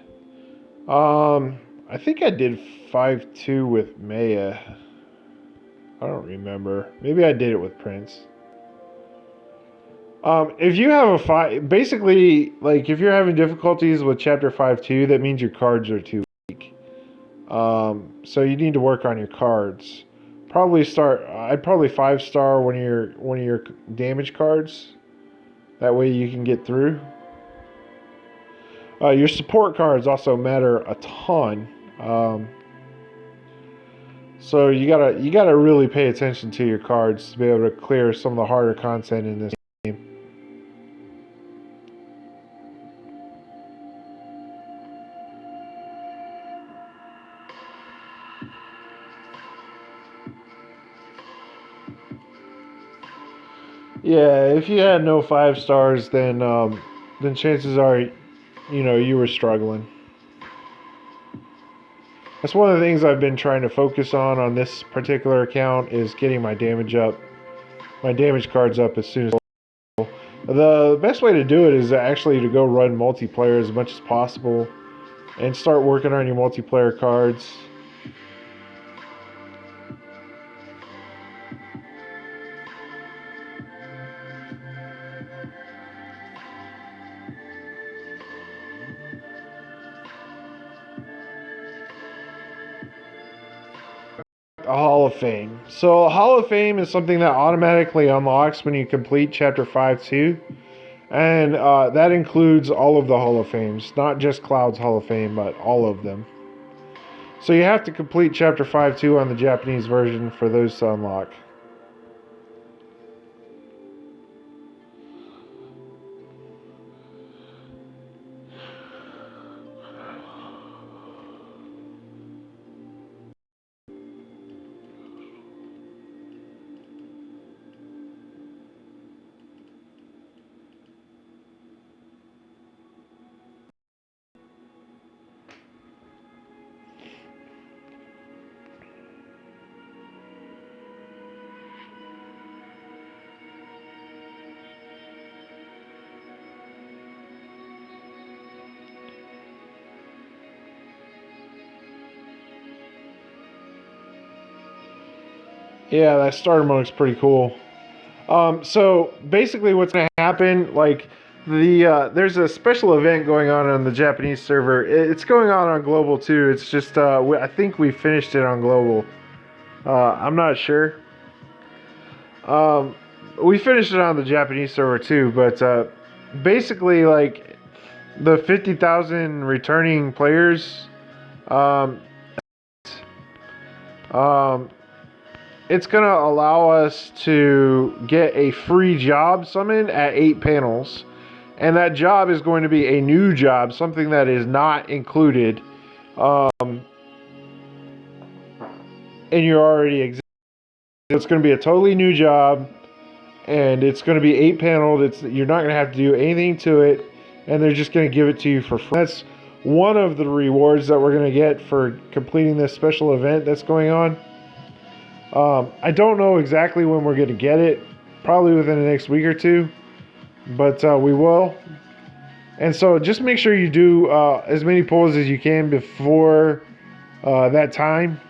I think I did 5-2 with Maya. I don't remember. Maybe I did it with Prince. If you have a 5... Basically, like, if you're having difficulties with Chapter 5-2, that means your cards are too weak. So you need to work on your cards. I'd probably 5-star one of your damage cards. That way you can get through. Your support cards also matter a ton. So you gotta really pay attention to your cards to be able to clear some of the harder content in this game. Yeah, if you had no 5 stars, then chances are, you were struggling. That's one of the things I've been trying to focus on this particular account is getting my damage cards up as soon as possible. The best way to do it is actually to go run multiplayer as much as possible and start working on your multiplayer cards. A Hall of Fame. So a Hall of Fame is something that automatically unlocks when you complete Chapter 5-2. And that includes all of the Hall of Fames. Not just Cloud's Hall of Fame, but all of them. So you have to complete Chapter 5-2 on the Japanese version for those to unlock. Yeah, that starter mode looks pretty cool. So basically, what's going to happen? Like there's a special event going on the Japanese server. It's going on global too. It's just I think we finished it on global. I'm not sure. we finished it on the Japanese server too, but basically, like the 50,000 returning players, um, um, it's gonna allow us to get a free job summon at 8 panels, and that job is going to be a new job, something that is not included in your already existing. It's going to be a totally new job, and it's going to be 8 paneled. You're not going to have to do anything to it, and they're just going to give it to you for free. That's one of the rewards that we're going to get for completing this special event that's going on. I don't know exactly when we're going to get it, probably within the next week or two, but we will. And so just make sure you do as many pulls as you can before that time,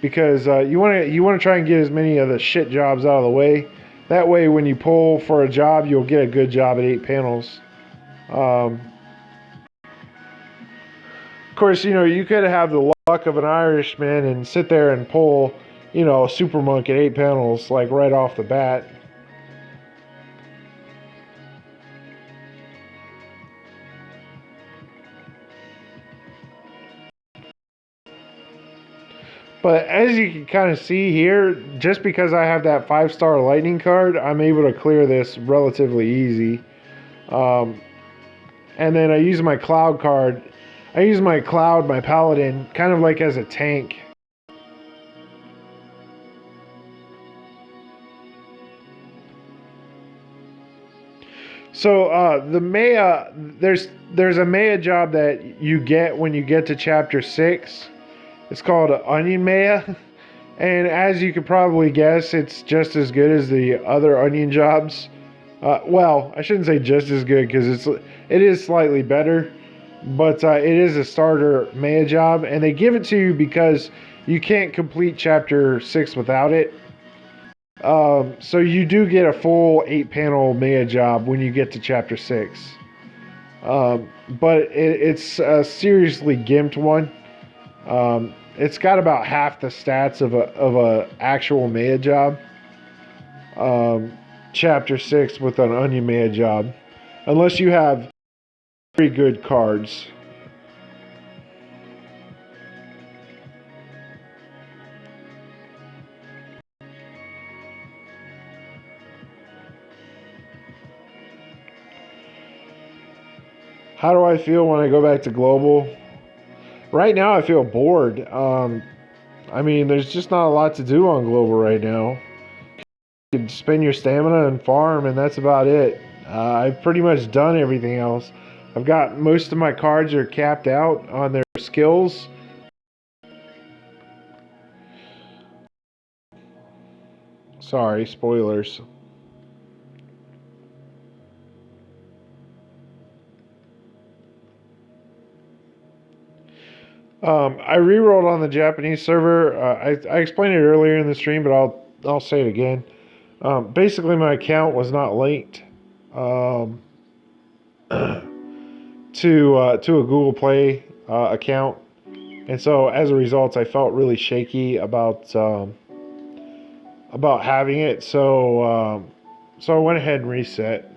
because you want to try and get as many of the shit jobs out of the way. That way, when you pull for a job, you'll get a good job at 8 panels. Of course, you could have the luck of an Irishman and sit there and pull, a super monk at 8 panels, like right off the bat. But as you can kind of see here, just because I have that 5-star lightning card, I'm able to clear this relatively easy. And then I use my cloud card. I use my paladin, kind of like as a tank. So the Maya, there's a Maya job that you get when you get to chapter 6. It's called Onion Maya, and as you could probably guess, it's just as good as the other onion jobs. Well, I shouldn't say just as good, because it is slightly better, but it is a starter Maya job, and they give it to you because you can't complete chapter 6 without it. So you do get a full 8-panel Maya job when you get to chapter 6. But it's a seriously gimped one. It's got about half the stats of a actual Maya job. Chapter 6 with an onion Maya job, unless you have very good cards. How do I feel when I go back to global? Right now, I feel bored. There's just not a lot to do on global right now. You can spend your stamina and farm, and that's about it. I've pretty much done everything else. I've got most of my cards are capped out on their skills. Sorry, spoilers. I rerolled on the Japanese server. I explained it earlier in the stream, but I'll say it again. Basically, my account was not linked to a Google Play account, and so as a result, I felt really shaky about having it. So I went ahead and reset.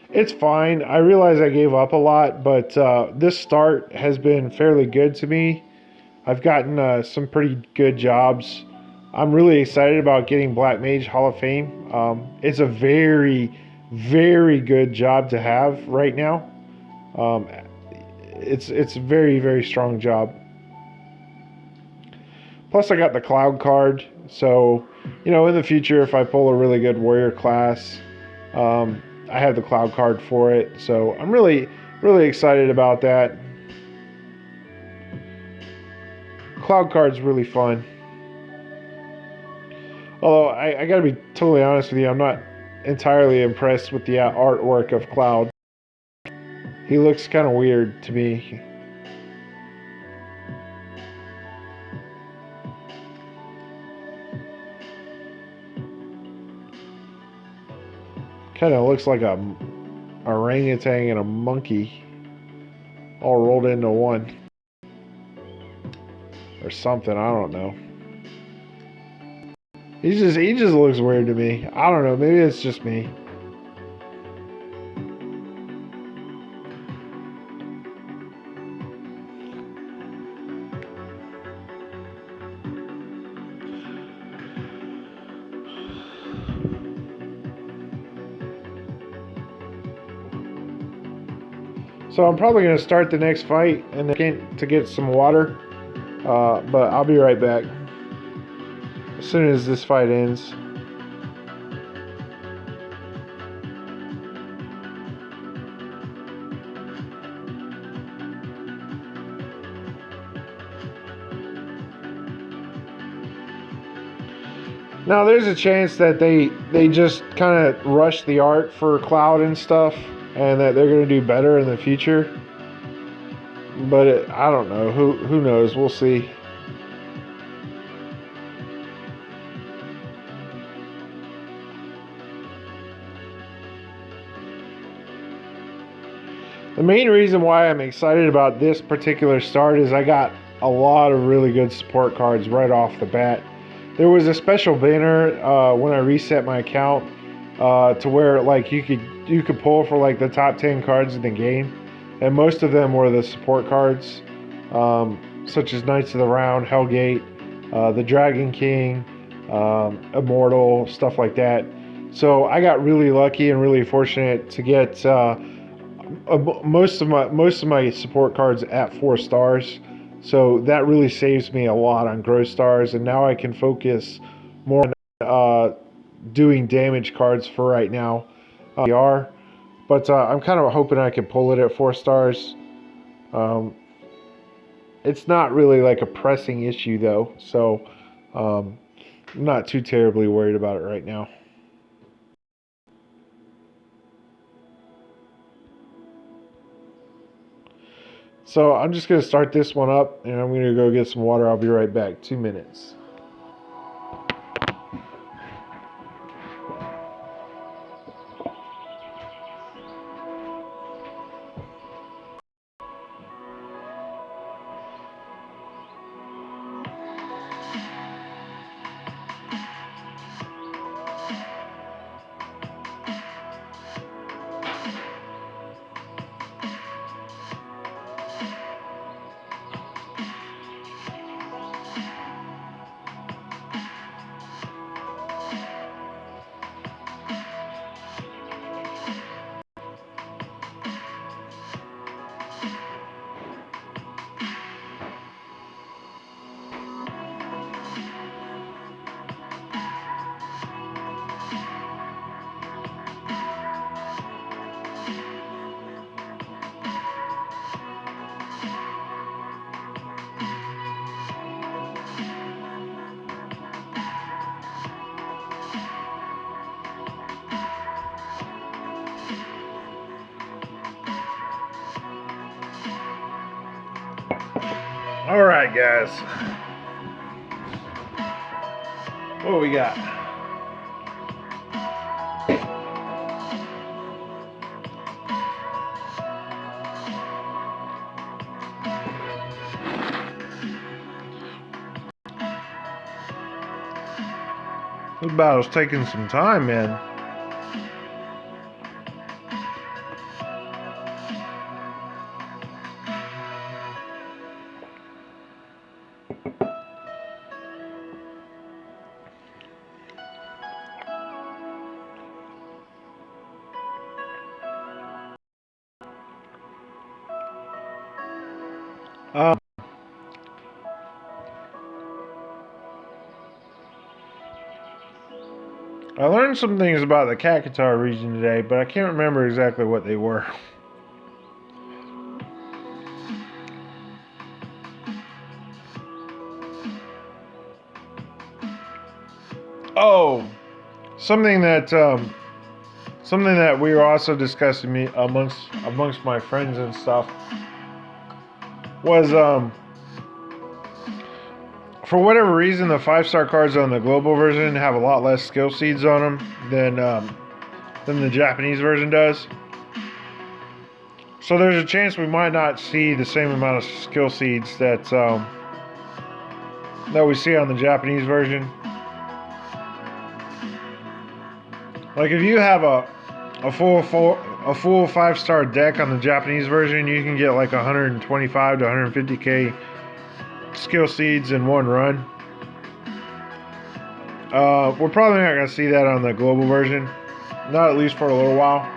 It's fine. I realize I gave up a lot, but this start has been fairly good to me. I've gotten some pretty good jobs. I'm really excited about getting Black Mage Hall of Fame. It's a very, very good job to have right now. It's a very, very strong job. Plus, I got the Cloud card, so in the future, if I pull a really good warrior class, I have the Cloud card for it, so I'm really, really excited about that. Cloud card's really fun. Although, I gotta be totally honest with you, I'm not entirely impressed with the artwork of Cloud. He looks kind of weird to me. Kind of looks like a orangutan and a monkey all rolled into one. Or something, I don't know. He just looks weird to me. I don't know. Maybe it's just me. So I'm probably gonna start the next fight and to get some water. But I'll be right back as soon as this fight ends. Now there's a chance that they just kind of rush the art for Cloud and stuff, and that they're gonna do better in the future. But I don't know. Who knows? We'll see. The main reason why I'm excited about this particular start is I got a lot of really good support cards right off the bat. There was a special banner when I reset my account to where like you could pull for like the top 10 cards in the game, and most of them were the support cards, such as Knights of the Round, Hellgate, the Dragon King, Immortal, stuff like that. So I got really lucky and really fortunate to get most of my support cards at 4 stars. So that really saves me a lot on grow stars, and now I can focus more on doing damage cards for right now. But I'm kind of hoping I can pull it at 4 stars. It's not really like a pressing issue though, so I'm not too terribly worried about it right now. So I'm just going to start this one up, and I'm going to go get some water. I'll be right back. 2 minutes. All right, guys. What we got? This battle's taking some time, man. I learned some things about the Cactuar region today, but I can't remember exactly what they were. Oh, something that we were also discussing amongst my friends and stuff was for whatever reason the 5-star cards on the global version have a lot less skill seeds on them than the Japanese version does. So there's a chance we might not see the same amount of skill seeds that we see on the Japanese version. Like if you have a full 5-star deck on the Japanese version, you can get like 125 to 150k skill seeds in one run. We're probably not going to see that on the global version, not at least for a little while.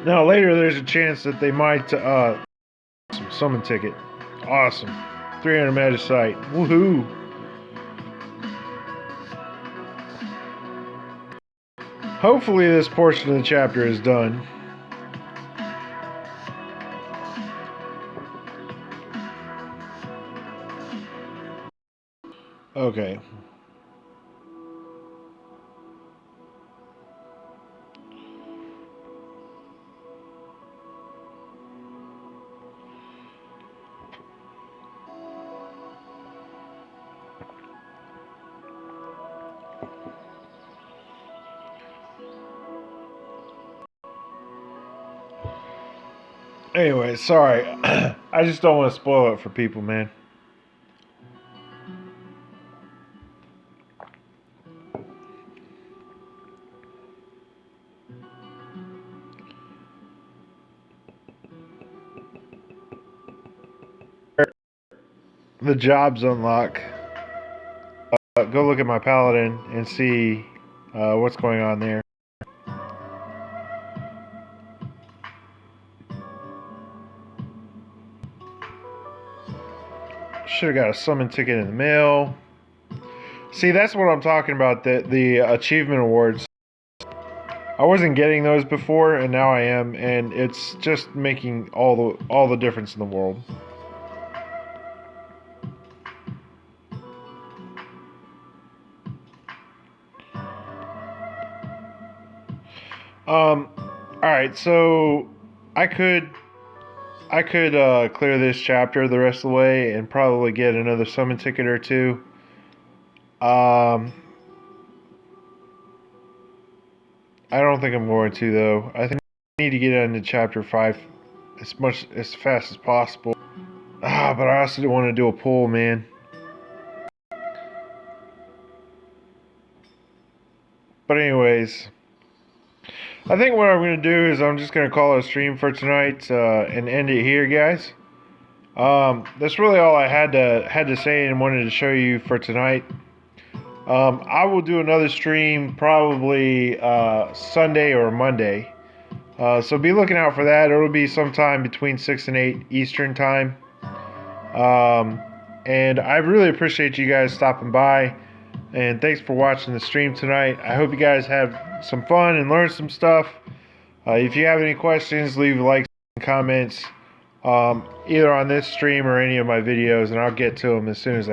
Now later, there's a chance that they might some summon ticket. Awesome, 300 magicite. Woohoo! Hopefully, this portion of the chapter is done. Okay. Anyway, sorry. I just don't want to spoil it for people, man. The jobs unlock. Go look at my paladin and see what's going on there. Should have got a summon ticket in the mail. See, that's what I'm talking about. The achievement awards. I wasn't getting those before, and now I am, and it's just making all the difference in the world. All right, so I could clear this chapter the rest of the way and probably get another summon ticket or two. I don't think I'm going to though. I think I need to get into chapter 5 as fast as possible. But I also want to do a pull, man. But anyways, I think what I'm going to do is I'm just going to call it a stream for tonight and end it here, guys. That's really all I had to say and wanted to show you for tonight. I will do another stream probably Sunday or Monday. So be looking out for that. It'll be sometime between 6 and 8 Eastern time. And I really appreciate you guys stopping by. And thanks for watching the stream tonight. I hope you guys have some fun and learn some stuff. If you have any questions, leave likes and comments either on this stream or any of my videos, and I'll get to them as soon as I